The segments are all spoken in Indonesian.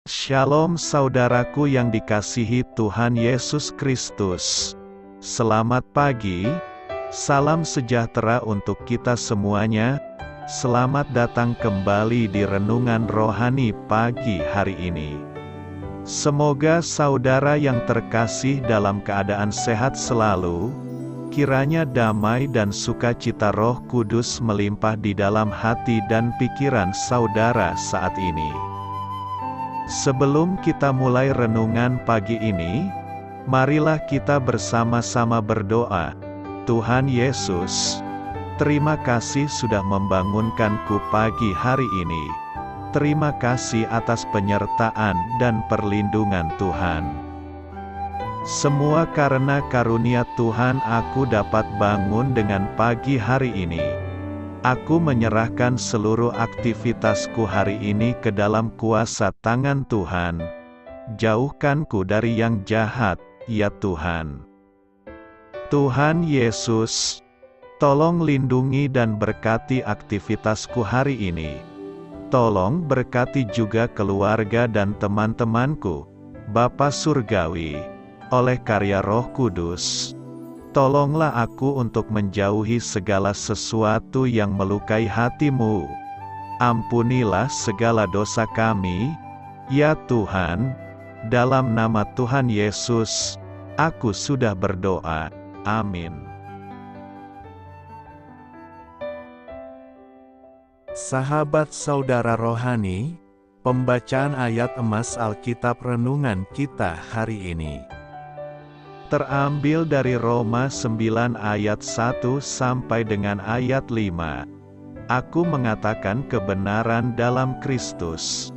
Shalom saudaraku yang dikasihi Tuhan Yesus Kristus. Selamat pagi, salam sejahtera untuk kita semuanya. Selamat datang kembali di Renungan Rohani pagi hari ini. Semoga saudara yang terkasih dalam keadaan sehat selalu. Kiranya damai dan sukacita Roh Kudus melimpah di dalam hati dan pikiran saudara saat ini. Sebelum kita mulai renungan pagi ini, marilah kita bersama-sama berdoa. Tuhan Yesus, terima kasih sudah membangunkanku pagi hari ini. Terima kasih atas penyertaan dan perlindungan Tuhan. Semua karena karunia Tuhan aku dapat bangun dengan pagi hari ini. Aku menyerahkan seluruh aktivitasku hari ini ke dalam kuasa tangan Tuhan. Jauhkanku dari yang jahat, ya Tuhan. Tuhan Yesus, tolong lindungi dan berkati aktivitasku hari ini. Tolong berkati juga keluarga dan teman-temanku, Bapa Surgawi, oleh karya Roh Kudus. Tolonglah aku untuk menjauhi segala sesuatu yang melukai hati-Mu. Ampunilah segala dosa kami, ya Tuhan. Dalam nama Tuhan Yesus, aku sudah berdoa. Amin. Sahabat saudara rohani, pembacaan ayat emas Alkitab renungan kita hari ini terambil dari Roma 9 ayat 1 sampai dengan ayat 5. Aku mengatakan kebenaran dalam Kristus.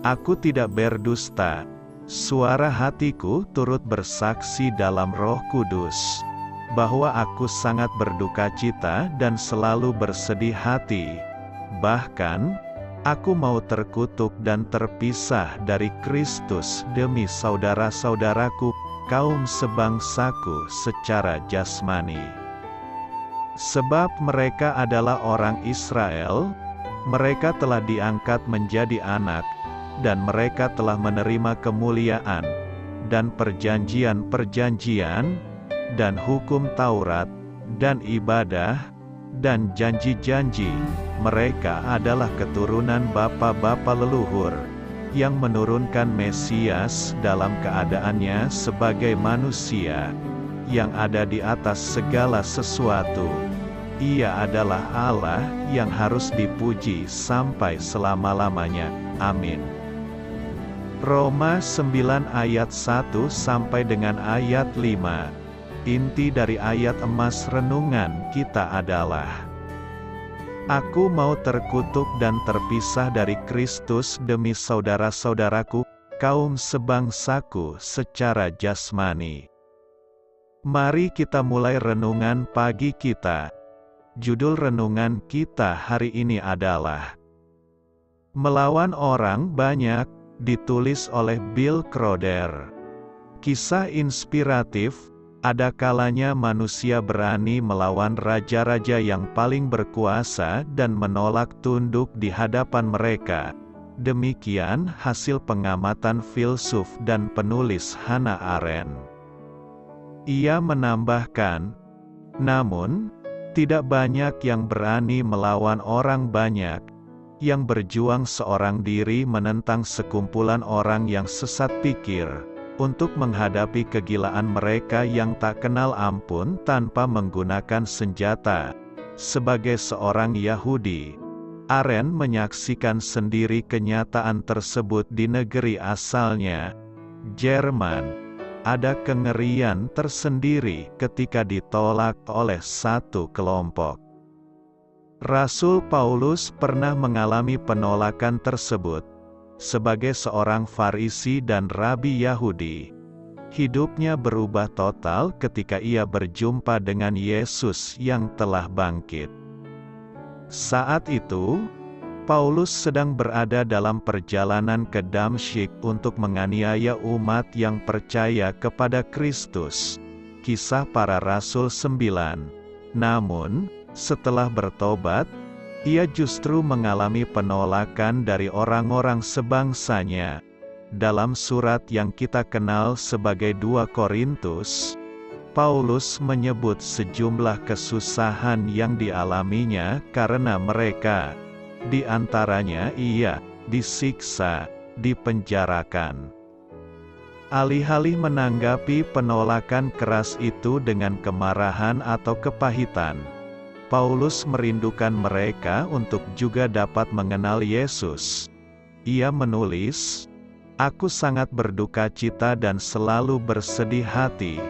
Aku tidak berdusta. Suara hatiku turut bersaksi dalam Roh Kudus, bahwa aku sangat berduka cita dan selalu bersedih hati. Bahkan, aku mau terkutuk dan terpisah dari Kristus demi saudara-saudaraku, kaum sebangsaku secara jasmani. Sebab mereka adalah orang Israel, mereka telah diangkat menjadi anak, dan mereka telah menerima kemuliaan, dan perjanjian-perjanjian, dan hukum Taurat, dan ibadah, dan janji-janji. Mereka adalah keturunan bapa-bapa leluhur, yang menurunkan Mesias dalam keadaannya sebagai manusia, yang ada di atas segala sesuatu. Ia adalah Allah yang harus dipuji sampai selama-lamanya. Amin. Roma 9 ayat 1 sampai dengan ayat 5. Inti dari ayat emas renungan kita adalah: Aku mau terkutuk dan terpisah dari Kristus demi saudara-saudaraku, kaum sebangsaku secara jasmani. Mari kita mulai renungan pagi kita. Judul renungan kita hari ini adalah Melawan Orang Banyak, ditulis oleh Bill Crowder. Kisah inspiratif. Ada kalanya manusia berani melawan raja-raja yang paling berkuasa dan menolak tunduk di hadapan mereka. Demikian hasil pengamatan filsuf dan penulis Hannah Arendt. Ia menambahkan, namun, tidak banyak yang berani melawan orang banyak, yang berjuang seorang diri menentang sekumpulan orang yang sesat pikir, untuk menghadapi kegilaan mereka yang tak kenal ampun tanpa menggunakan senjata. Sebagai seorang Yahudi, Arendt menyaksikan sendiri kenyataan tersebut di negeri asalnya, Jerman. Ada kengerian tersendiri ketika ditolak oleh satu kelompok. Rasul Paulus pernah mengalami penolakan tersebut. Sebagai seorang Farisi dan Rabi Yahudi, hidupnya berubah total ketika ia berjumpa dengan Yesus yang telah bangkit. Saat itu, Paulus sedang berada dalam perjalanan ke Damsyik untuk menganiaya umat yang percaya kepada Kristus. Kisah Para Rasul 9. Namun, setelah bertobat, ia justru mengalami penolakan dari orang-orang sebangsanya. dalam surat yang kita kenal sebagai 2 Korintus, Paulus menyebut sejumlah kesusahan yang dialaminya karena mereka, di antaranya ia disiksa, dipenjarakan. Alih-alih menanggapi penolakan keras itu dengan kemarahan atau kepahitan, Paulus merindukan mereka untuk juga dapat mengenal Yesus. Ia menulis, "Aku sangat berduka cita dan selalu bersedih hati.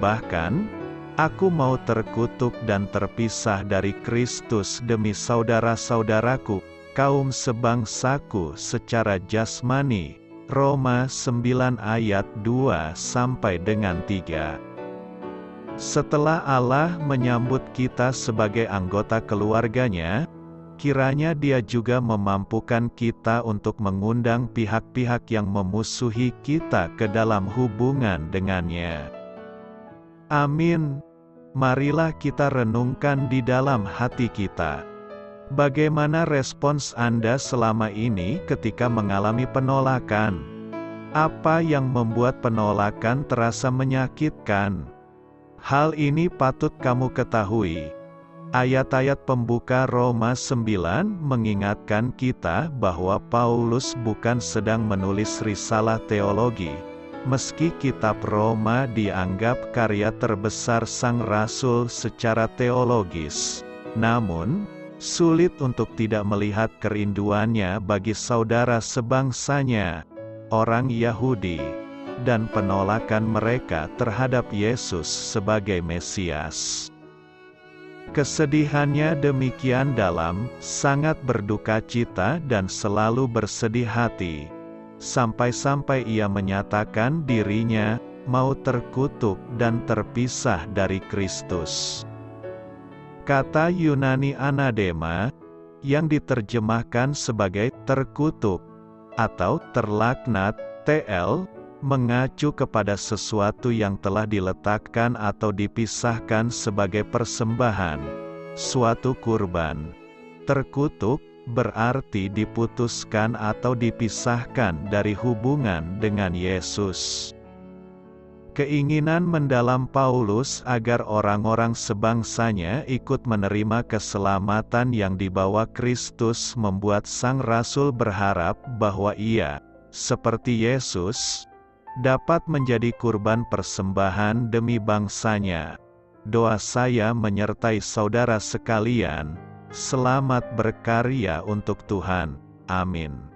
Bahkan, aku mau terkutuk dan terpisah dari Kristus demi saudara-saudaraku, kaum sebangsaku secara jasmani." Roma 9 ayat 2-3. Setelah Allah menyambut kita sebagai anggota keluarganya, kiranya Dia juga memampukan kita untuk mengundang pihak-pihak yang memusuhi kita ke dalam hubungan dengannya. Amin. Marilah kita renungkan di dalam hati kita. Bagaimana respons Anda selama ini ketika mengalami penolakan? Apa yang membuat penolakan terasa menyakitkan? Hal ini patut kamu ketahui. Ayat-ayat pembuka Roma 9 mengingatkan kita bahwa Paulus bukan sedang menulis risalah teologi. Meski kitab Roma dianggap karya terbesar sang rasul secara teologis, namun sulit untuk tidak melihat kerinduannya bagi saudara sebangsanya, orang Yahudi, dan penolakan mereka terhadap Yesus sebagai Mesias. Kesedihannya demikian dalam, sangat berduka cita dan selalu bersedih hati, sampai-sampai ia menyatakan dirinya mau terkutuk dan terpisah dari Kristus. Kata Yunani anadema, yang diterjemahkan sebagai terkutuk atau terlaknat, TL, mengacu kepada sesuatu yang telah diletakkan atau dipisahkan sebagai persembahan, suatu kurban. Terkutuk berarti diputuskan atau dipisahkan dari hubungan dengan Yesus. Keinginan mendalam Paulus agar orang-orang sebangsanya ikut menerima keselamatan yang dibawa Kristus membuat sang rasul berharap bahwa ia, seperti Yesus, dapat menjadi kurban persembahan demi bangsanya. Doa saya menyertai saudara sekalian, selamat berkarya untuk Tuhan. Amin.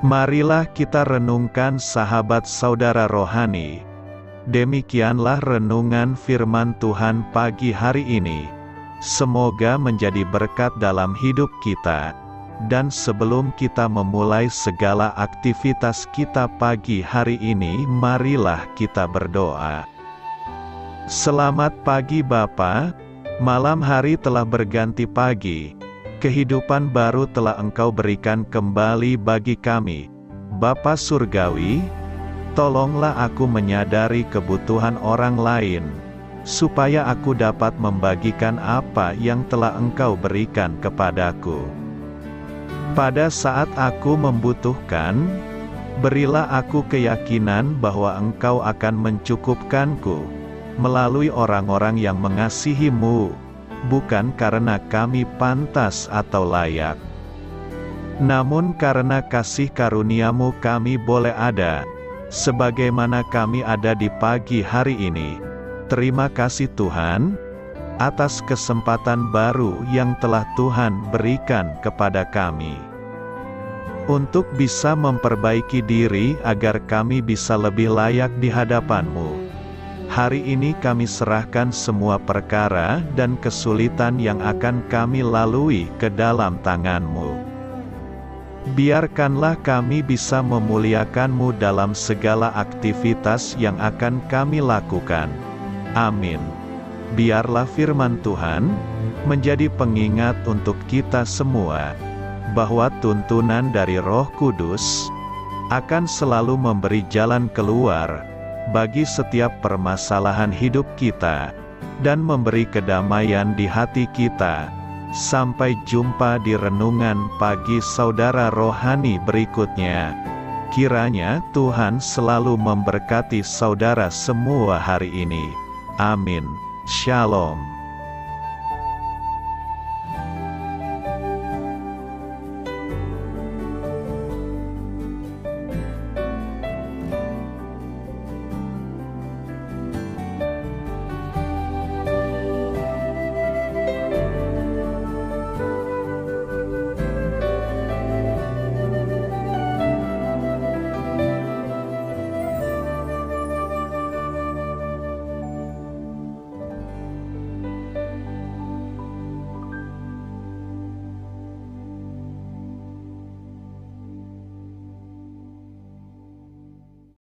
Marilah kita renungkan sahabat saudara rohani. Demikianlah renungan firman Tuhan pagi hari ini. Semoga menjadi berkat dalam hidup kita. Dan sebelum kita memulai segala aktivitas kita pagi hari ini, marilah kita berdoa. Selamat pagi Bapa, malam hari telah berganti pagi. Kehidupan baru telah Engkau berikan kembali bagi kami. Bapa Surgawi, tolonglah aku menyadari kebutuhan orang lain, supaya aku dapat membagikan apa yang telah Engkau berikan kepadaku. Pada saat aku membutuhkan, berilah aku keyakinan bahwa Engkau akan mencukupkanku, melalui orang-orang yang mengasihi-Mu, bukan karena kami pantas atau layak, namun karena kasih karunia-Mu kami boleh ada, sebagaimana kami ada di pagi hari ini. Terima kasih Tuhan, atas kesempatan baru yang telah Tuhan berikan kepada kami, untuk bisa memperbaiki diri agar kami bisa lebih layak di hadapan-Mu. Hari ini kami serahkan semua perkara dan kesulitan yang akan kami lalui ke dalam tangan-Mu. Biarkanlah kami bisa memuliakan-Mu dalam segala aktivitas yang akan kami lakukan. Amin. Biarlah firman Tuhan menjadi pengingat untuk kita semua, bahwa tuntunan dari Roh Kudus akan selalu memberi jalan keluar bagi setiap permasalahan hidup kita, dan memberi kedamaian di hati kita. Sampai jumpa di renungan pagi saudara rohani berikutnya. Kiranya Tuhan selalu memberkati saudara semua hari ini. Amin. Shalom.